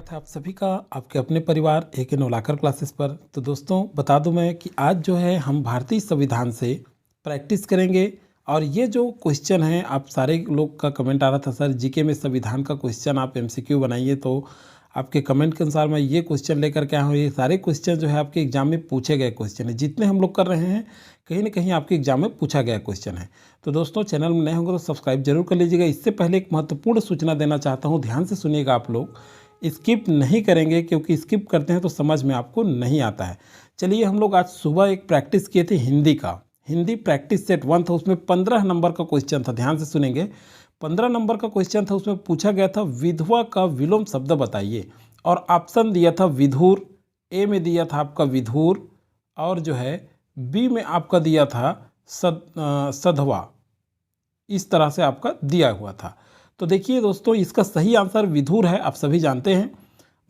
स्वागत है आप सभी का आपके अपने परिवार एक नौलाकर क्लासेस पर। तो दोस्तों बता दूं मैं कि आज जो है हम भारतीय संविधान से प्रैक्टिस करेंगे। और ये जो क्वेश्चन है, आप सारे लोग का कमेंट आ रहा था सर जीके में संविधान का क्वेश्चन आप एमसीक्यू बनाइए, तो आपके कमेंट के अनुसार मैं ये क्वेश्चन लेकर के आया हूँ। ये सारे क्वेश्चन जो है आपके एग्जाम में पूछे गए क्वेश्चन है, जितने हम लोग कर रहे हैं कहीं ना कहीं आपके एग्जाम में पूछा गया क्वेश्चन है। तो दोस्तों चैनल में नए होंगे तो सब्सक्राइब जरूर कर लीजिएगा। इससे पहले एक महत्वपूर्ण सूचना देना चाहता हूँ, ध्यान से सुनिएगा आप लोग, स्किप नहीं करेंगे क्योंकि स्किप करते हैं तो समझ में आपको नहीं आता है। चलिए, हम लोग आज सुबह एक प्रैक्टिस किए थे हिंदी का, हिंदी प्रैक्टिस सेट 1 था, उसमें 15 नंबर का क्वेश्चन था। ध्यान से सुनेंगे, 15 नंबर का क्वेश्चन था। उसमें पूछा गया था विधवा का विलोम शब्द बताइए, और ऑप्शन दिया था विधुर, ए में दिया था आपका विधुर, और जो है बी में आपका दिया था सधवा। इस तरह से आपका दिया हुआ था। तो देखिए दोस्तों, इसका सही आंसर विधुर है, आप सभी जानते हैं।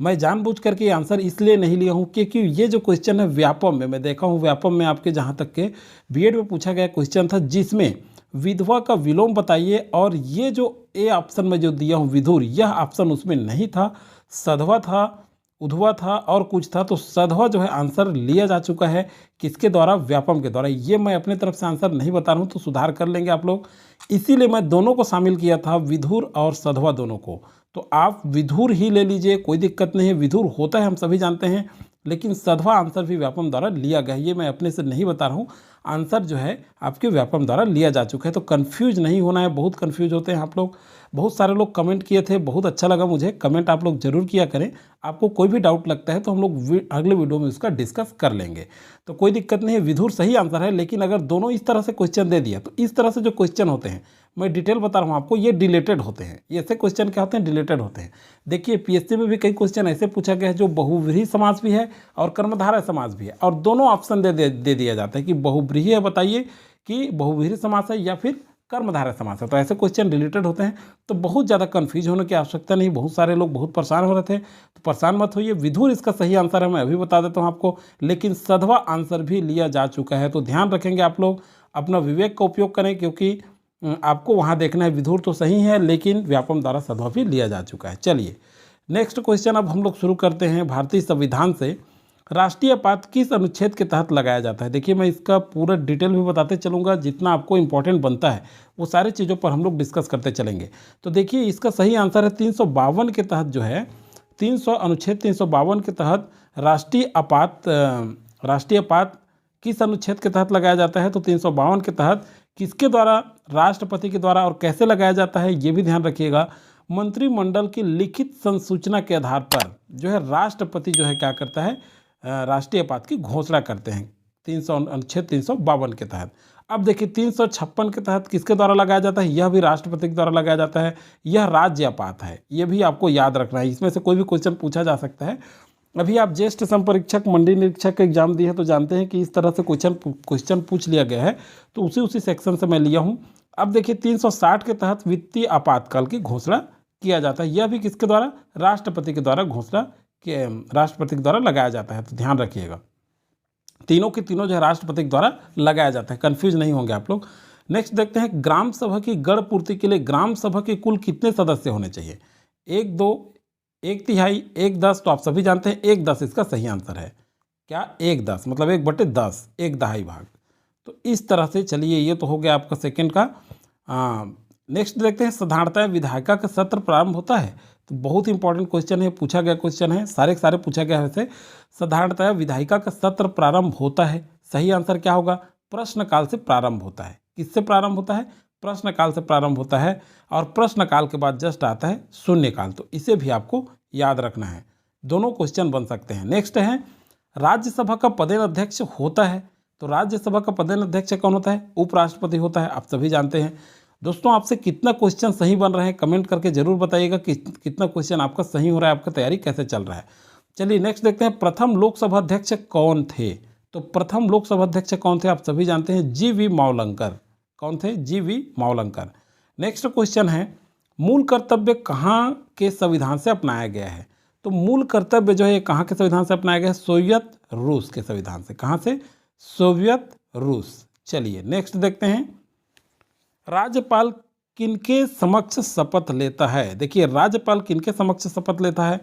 मैं जानबूझ करके ये आंसर इसलिए नहीं लिया हूँ क्योंकि ये जो क्वेश्चन है व्यापम में, मैं देखा हूँ व्यापम में आपके जहाँ तक के बीएड में पूछा गया क्वेश्चन था, जिसमें विधवा का विलोम बताइए, और ये जो ए ऑप्शन में जो दिया हूँ विधुर, यह ऑप्शन उसमें नहीं था, सधवा था, उधवा था और कुछ था। तो सधवा जो है आंसर लिया जा चुका है, किसके द्वारा? व्यापम के द्वारा। ये मैं अपने तरफ से आंसर नहीं बता रहा हूँ, तो सुधार कर लेंगे आप लोग। इसीलिए मैं दोनों को शामिल किया था, विधुर और सधवा दोनों को। तो आप विधुर ही ले लीजिए, कोई दिक्कत नहीं है। विधुर होता है, हम सभी जानते हैं, लेकिन सधवा आंसर भी व्यापम द्वारा लिया गया है। ये मैं अपने से नहीं बता रहा हूँ, आंसर जो है आपके व्यापम द्वारा लिया जा चुका है। तो कन्फ्यूज नहीं होना है, बहुत कन्फ्यूज होते हैं आप लोग। बहुत सारे लोग कमेंट किए थे, बहुत अच्छा लगा मुझे। कमेंट आप लोग जरूर किया करें। आपको कोई भी डाउट लगता है तो हम लोग अगले वीडियो में उसका डिस्कस कर लेंगे, तो कोई दिक्कत नहीं है। विधुर सही आंसर है, लेकिन अगर दोनों इस तरह से क्वेश्चन दे दिया तो इस तरह से जो क्वेश्चन होते हैं, मैं डिटेल बता रहा हूँ आपको, ये डिलेटेड होते हैं। ये ऐसे क्वेश्चन क्या होते हैं? डिलेटेड होते हैं। देखिए पीएससी में भी कई क्वेश्चन ऐसे पूछा गया है जो बहुव्रीहि समास भी है और कर्मधारय समास भी है, और दोनों ऑप्शन दे दिया जाता है कि बहुव्रीहि है बताइए, कि बहुव्रीहि समास है या फिर कर्मधारय समास है। तो ऐसे क्वेश्चन रिलेटेड होते हैं। तो बहुत ज़्यादा कन्फ्यूज होने की आवश्यकता नहीं। बहुत सारे लोग बहुत परेशान हो रहे थे, तो परेशान मत होइए। विधुर इसका सही आंसर है, मैं अभी बता देता हूँ आपको, लेकिन सधवा आंसर भी लिया जा चुका है। तो ध्यान रखेंगे आप लोग, अपना विवेक का उपयोग करें, क्योंकि आपको वहाँ देखना है विधुर तो सही है, लेकिन व्यापम द्वारा सधवा भी लिया जा चुका है। चलिए नेक्स्ट क्वेश्चन अब हम लोग शुरू करते हैं। भारतीय संविधान से राष्ट्रीय आपात किस अनुच्छेद के तहत लगाया जाता है? देखिए मैं इसका पूरा डिटेल भी बताते चलूँगा, जितना आपको इंपॉर्टेंट बनता है वो सारी चीज़ों पर हम लोग डिस्कस करते चलेंगे। तो देखिए इसका सही आंसर है 352 के तहत, जो है 300 अनुच्छेद 352 के तहत राष्ट्रीय आपात किस अनुच्छेद के तहत लगाया जाता है? तो 352 के तहत किसके द्वारा? राष्ट्रपति के द्वारा। और कैसे लगाया जाता है ये भी ध्यान रखिएगा। मंत्रिमंडल की लिखित संसूचना के आधार पर जो है राष्ट्रपति जो है क्या करता है? राष्ट्रीय आपात की घोषणा करते हैं 300 अनुच्छेद 352 के तहत। अब देखिए 356 के तहत किसके द्वारा लगाया जाता है? यह भी राष्ट्रपति के द्वारा लगाया जाता है। यह राज्य आपात है, यह भी आपको याद रखना है। इसमें से कोई भी क्वेश्चन पूछा जा सकता है। अभी आप ज्येष्ठ संपरीक्षक मंडी निरीक्षक का एग्जाम दिए हैं तो जानते हैं कि इस तरह से क्वेश्चन पूछ लिया गया है, तो उसी सेक्शन से मैं लिया हूँ। अब देखिए 360 के तहत वित्तीय आपातकाल की घोषणा किया जाता है। यह भी किसके द्वारा? राष्ट्रपति के द्वारा घोषणा के राष्ट्रपति के द्वारा लगाया जाता है। तो ध्यान रखिएगा, तीनों के तीनों जो है राष्ट्रपति के द्वारा लगाया जाता है, कंफ्यूज नहीं होंगे आप लोग। नेक्स्ट देखते हैं, ग्राम सभा की गढ़ पूर्ति के लिए ग्राम सभा के कुल कितने सदस्य होने चाहिए? 1, 2, 1/3, 1/10। तो आप सभी जानते हैं 1/10 इसका सही आंसर है। क्या? 1/10 मतलब 1/10, 1/2 भाग। तो इस तरह से चलिए, ये तो हो गया आपका सेकंड का। नेक्स्ट देखते हैं, साधारणतः विधायिका का सत्र प्रारंभ होता है? तो बहुत इंपॉर्टेंट क्वेश्चन है, पूछा गया क्वेश्चन है, सारे के सारे पूछा गया है। वैसे साधारणतः विधायिका का सत्र प्रारंभ होता है, सही आंसर क्या होगा? प्रश्नकाल से प्रारंभ होता है। किससे प्रारंभ होता है? प्रश्नकाल से प्रारंभ होता है, और प्रश्नकाल के बाद जस्ट आता है शून्यकाल। तो इसे भी आपको याद रखना है, दोनों क्वेश्चन बन सकते हैं। नेक्स्ट है, राज्यसभा का पदेन अध्यक्ष होता है? तो राज्यसभा का पदेन अध्यक्ष कौन होता है? उपराष्ट्रपति होता है, आप सभी जानते हैं। दोस्तों आपसे कितना क्वेश्चन सही बन रहे हैं कमेंट करके जरूर बताइएगा कि कितना क्वेश्चन आपका सही हो रहा है, आपका तैयारी कैसे चल रहा है। चलिए नेक्स्ट देखते हैं, प्रथम लोकसभा अध्यक्ष कौन थे? तो प्रथम लोकसभा अध्यक्ष कौन थे? आप सभी जानते हैं, जी.वी. मावलंकर। कौन थे? जी.वी. मावलंकर। नेक्स्ट क्वेश्चन है, मूल कर्तव्य कहाँ के संविधान से अपनाया गया है? तो मूल कर्तव्य जो है कहाँ के संविधान से अपनाया गया है? सोवियत रूस के संविधान से। कहाँ से? सोवियत रूस। चलिए नेक्स्ट देखते हैं, राज्यपाल किनके समक्ष शपथ लेता है? देखिए राज्यपाल किनके समक्ष शपथ लेता है?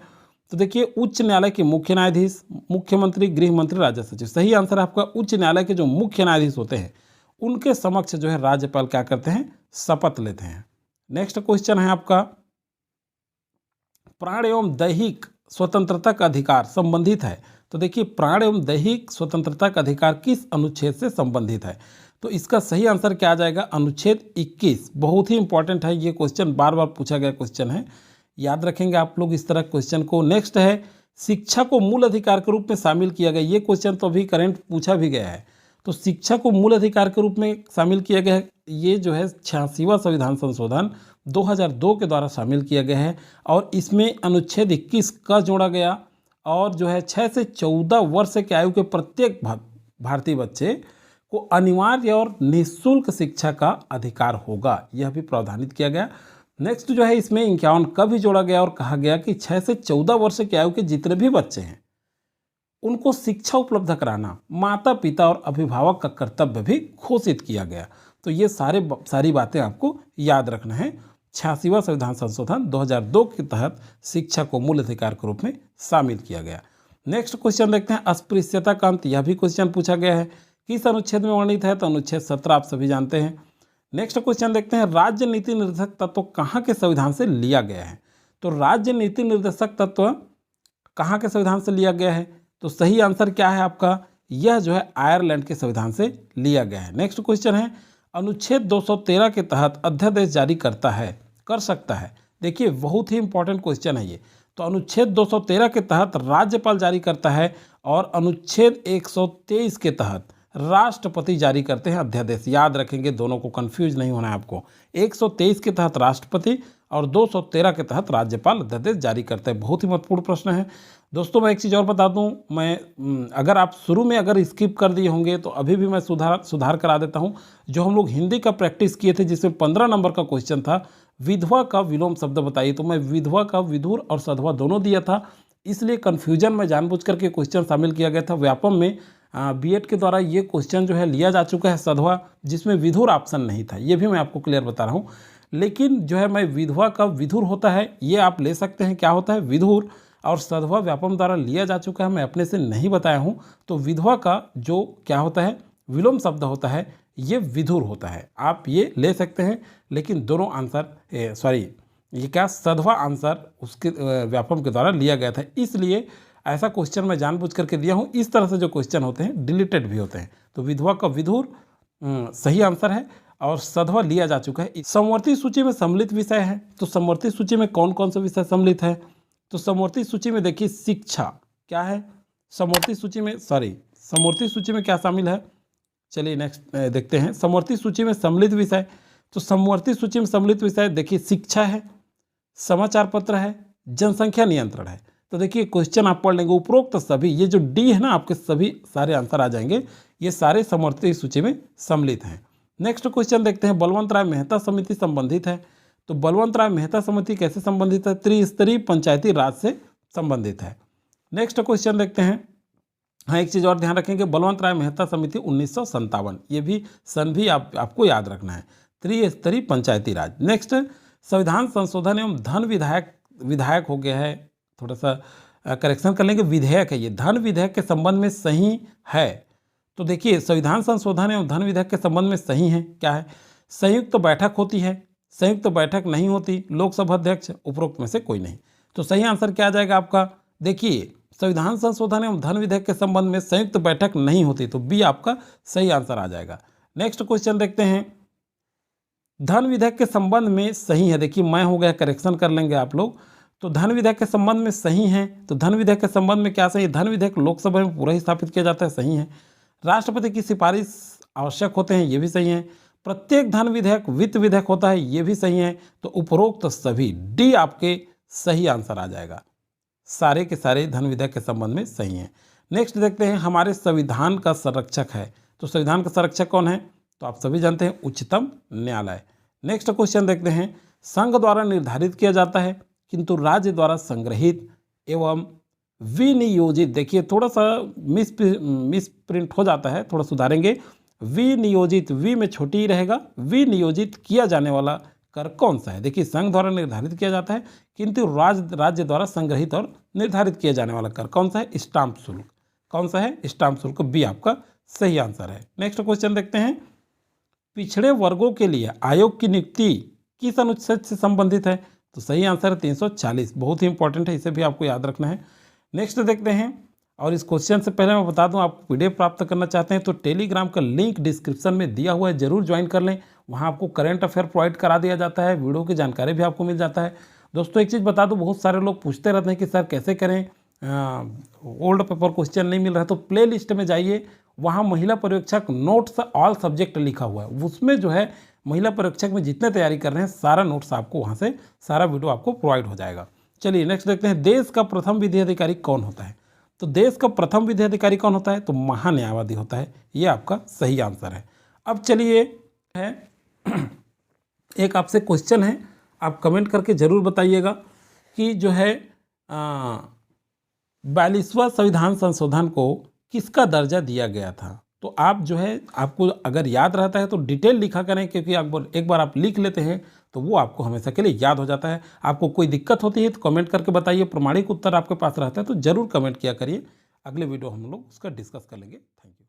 तो देखिए उच्च न्यायालय के मुख्य न्यायाधीश, मुख्यमंत्री, गृह मंत्री, राज्य सचिव। सही आंसर है आपका उच्च न्यायालय के जो मुख्य न्यायाधीश होते हैं उनके समक्ष जो है राज्यपाल क्या करते हैं, शपथ लेते हैं। नेक्स्ट क्वेश्चन है आपका, प्राण एवं दैहिक स्वतंत्रता का अधिकार संबंधित है। तो देखिए प्राण एवं दैहिक स्वतंत्रता का अधिकार किस अनुच्छेद से संबंधित है? तो इसका सही आंसर क्या आ जाएगा, अनुच्छेद 21। बहुत ही इंपॉर्टेंट है ये क्वेश्चन, बार बार पूछा गया क्वेश्चन है, याद रखेंगे आप लोग इस तरह क्वेश्चन को। नेक्स्ट है, शिक्षा को मूल अधिकार के रूप में शामिल किया गया। ये क्वेश्चन तो अभी करंट पूछा भी गया है। तो शिक्षा को मूल अधिकार के रूप में शामिल किया गया है, ये जो है 86वां संविधान संशोधन 2002 के द्वारा शामिल किया गया है। और इसमें अनुच्छेद 21 का जोड़ा गया और जो है 6 से 14 वर्ष की आयु के प्रत्येक भारतीय बच्चे को अनिवार्य और निःशुल्क शिक्षा का अधिकार होगा, यह भी प्रावधानित किया गया। नेक्स्ट जो है इसमें 51 का भी जोड़ा गया और कहा गया कि 6 से 14 वर्ष की आयु के जितने भी बच्चे हैं उनको शिक्षा उपलब्ध कराना माता पिता और अभिभावक का कर्तव्य भी घोषित किया गया। तो ये सारी बातें आपको याद रखना है। 86वां संविधान संशोधन 2002 के तहत शिक्षा को मूल अधिकार के रूप में शामिल किया गया। नेक्स्ट क्वेश्चन देखते हैं, अस्पृश्यता का अंत। यह भी क्वेश्चन पूछा गया है, किस अनुच्छेद में वर्णित है? तो अनुच्छेद 17 आप सभी जानते हैं। नेक्स्ट क्वेश्चन देखते हैं, राज्य नीति निर्देशक तत्व कहाँ के संविधान से लिया गया है? तो राज्य नीति निर्देशक तत्व कहाँ के संविधान से लिया गया है? तो सही आंसर क्या है आपका, यह जो है आयरलैंड के संविधान से लिया गया है। नेक्स्ट क्वेश्चन है, अनुच्छेद 213 के तहत अध्यादेश जारी कर सकता है। देखिए बहुत ही इंपॉर्टेंट क्वेश्चन है ये। तो अनुच्छेद 213 के तहत राज्यपाल जारी करता है और अनुच्छेद 123 के तहत राष्ट्रपति जारी करते हैं अध्यादेश। याद रखेंगे, दोनों को कंफ्यूज नहीं होना है आपको। 123 के तहत राष्ट्रपति और 213 के तहत राज्यपाल अध्यादेश जारी करते हैं। बहुत ही महत्वपूर्ण प्रश्न है दोस्तों। मैं एक चीज़ और बता दूं, मैं अगर आप शुरू में अगर स्किप कर दिए होंगे तो अभी भी मैं सुधार करा देता हूं। जो हम लोग हिंदी का प्रैक्टिस किए थे जिसमें 15 नंबर का क्वेश्चन था, विधवा का विलोम शब्द बताइए, तो मैं विधवा का विधुर और सधवा दोनों दिया था, इसलिए कन्फ्यूजन में जानबूझ करके क्वेश्चन शामिल किया गया था। व्यापम में बीएड के द्वारा ये क्वेश्चन जो है लिया जा चुका है सधवा, जिसमें विधुर ऑप्शन नहीं था, ये भी मैं आपको क्लियर बता रहा हूँ। लेकिन जो है मैं विधवा का विधुर होता है ये आप ले सकते हैं, क्या होता है विधुर, और सधवा व्यापम द्वारा लिया जा चुका है, मैं अपने से नहीं बताया हूँ। तो विधवा का जो क्या होता है विलोम शब्द होता है ये विधुर होता है, आप ये ले सकते हैं। लेकिन दोनों आंसर ये क्या सधवा आंसर उसके व्यापम के द्वारा लिया गया था, इसलिए ऐसा क्वेश्चन मैं जानबूझ करके दिया हूँ। इस तरह से जो क्वेश्चन होते हैं डिलीटेड भी होते हैं। तो विधवा का विधुर सही आंसर है और सधवा लिया जा चुका है। समवर्ती सूची में सम्मिलित विषय है, तो समवर्ती सूची में कौन कौन सा विषय सम्मिलित है? तो समवर्ती सूची में देखिए शिक्षा क्या है, समवर्ती सूची में क्या शामिल है? चलिए नेक्स्ट देखते हैं, समवर्ती सूची में सम्मिलित विषय। तो समवर्ती सूची में सम्मिलित विषय देखिए शिक्षा है, समाचार पत्र है, जनसंख्या नियंत्रण है। तो देखिए क्वेश्चन आप पढ़ लेंगे, उपरोक्त सभी, ये जो डी है ना आपके सभी सारे आंसर आ जाएंगे, ये सारे समवर्ती सूची में सम्मिलित हैं। नेक्स्ट क्वेश्चन देखते हैं, बलवंत राय मेहता समिति संबंधित है। तो बलवंत राय मेहता समिति कैसे संबंधित है? त्रिस्तरीय पंचायती राज से संबंधित है। नेक्स्ट क्वेश्चन देखते हैं, हाँ एक चीज़ और ध्यान रखेंगे, बलवंत राय मेहता समिति 1957, ये भी सन भी आपको याद रखना है, त्रिस्तरीय पंचायती राज। नेक्स्ट संविधान संशोधन एवं धन विधायक हो गया है, थोड़ा सा करेक्शन कर लेंगे, विधेयक है ये, धन विधेयक के संबंध में सही है। तो देखिए संविधान संशोधन एवं धन विधेयक के संबंध में सही है क्या है? संयुक्त बैठक होती है, संयुक्त बैठक नहीं होती, लोकसभा अध्यक्ष, उपरोक्त में से कोई नहीं। तो सही आंसर क्या आ जाएगा आपका? देखिए संविधान संशोधन एवं धन विधेयक के संबंध में संयुक्त बैठक नहीं होती, तो बी आपका सही आंसर आ जाएगा। नेक्स्ट क्वेश्चन देखते हैं, धन विधेयक के संबंध में सही है, देखिए मैं हो गया, करेक्शन कर लेंगे आप लोग। तो धन विधेयक के संबंध में सही है, तो धन विधेयक के संबंध में क्या सही है? धन विधेयक लोकसभा में पूरा ही स्थापित किया जाता है, सही है। राष्ट्रपति की सिफारिश आवश्यक होते हैं, ये भी सही है। प्रत्येक धन विधेयक वित्त विधेयक होता है, ये भी सही है। तो उपरोक्त सभी डी आपके सही आंसर आ जाएगा, सारे के सारे धन विधेयक के संबंध में सही हैं। नेक्स्ट देखते हैं, हमारे संविधान का संरक्षक है। तो संविधान का संरक्षक कौन है? तो आप सभी जानते हैं उच्चतम न्यायालय। नेक्स्ट क्वेश्चन देखते हैं, संघ द्वारा निर्धारित किया जाता है किंतु राज्य द्वारा संग्रहित एवं विनियोजित, देखिए थोड़ा सा मिस प्रिंट हो जाता है, थोड़ा सुधारेंगे। विनियोजित, वी में छोटी ही रहेगा, विनियोजित किया जाने वाला कर कौन सा है? देखिए, संघ द्वारा निर्धारित किया जाता है, किंतु राज्य द्वारा संग्रहित और निर्धारित किया जाने वाला कर कौन सा है? स्टाम्प शुल्क। कौन सा है? स्टाम्प शुल्क। बी आपका सही आंसर है। नेक्स्ट क्वेश्चन देखते हैं। पिछड़े वर्गों के लिए आयोग की नियुक्ति किस अनुच्छेद से संबंधित है? तो सही आंसर है 340। बहुत ही इंपॉर्टेंट है, इसे भी आपको याद रखना है। नेक्स्ट देखते हैं। और इस क्वेश्चन से पहले मैं बता दूं, आप पीडीएफ प्राप्त करना चाहते हैं तो टेलीग्राम का लिंक डिस्क्रिप्शन में दिया हुआ है, जरूर ज्वाइन कर लें। वहां आपको करंट अफेयर प्रोवाइड करा दिया जाता है, वीडियो की जानकारी भी आपको मिल जाता है। दोस्तों, एक चीज़ बता दूं, बहुत सारे लोग पूछते रहते हैं कि सर कैसे करें, ओल्ड पेपर क्वेश्चन नहीं मिल रहा है। तो प्ले लिस्ट में जाइए, वहाँ महिला पर्यवेक्षक नोट्स ऑल सब्जेक्ट लिखा हुआ है, उसमें जो है महिला पर्यवेक्षक में जितने तैयारी कर रहे हैं सारा नोट्स आपको वहाँ से, सारा वीडियो आपको प्रोवाइड हो जाएगा। चलिए नेक्स्ट देखते हैं। देश का प्रथम विधि अधिकारी कौन होता है? तो देश का प्रथम विधि अधिकारी कौन होता है? तो महान्यायवादी होता है। ये आपका सही आंसर है। अब चलिए है एक आपसे क्वेश्चन है, आप कमेंट करके जरूर बताइएगा कि जो है 42वां संविधान संशोधन को किसका दर्जा दिया गया था? तो आप जो है, आपको अगर याद रहता है तो डिटेल लिखा करें, क्योंकि एक बार आप लिख लेते हैं तो वो आपको हमेशा के लिए याद हो जाता है। आपको कोई दिक्कत होती है तो कमेंट करके बताइए, प्रमाणिक उत्तर आपके पास रहता है तो जरूर कमेंट किया करिए। अगले वीडियो हम लोग उसका डिस्कस कर लेंगे। Thank you.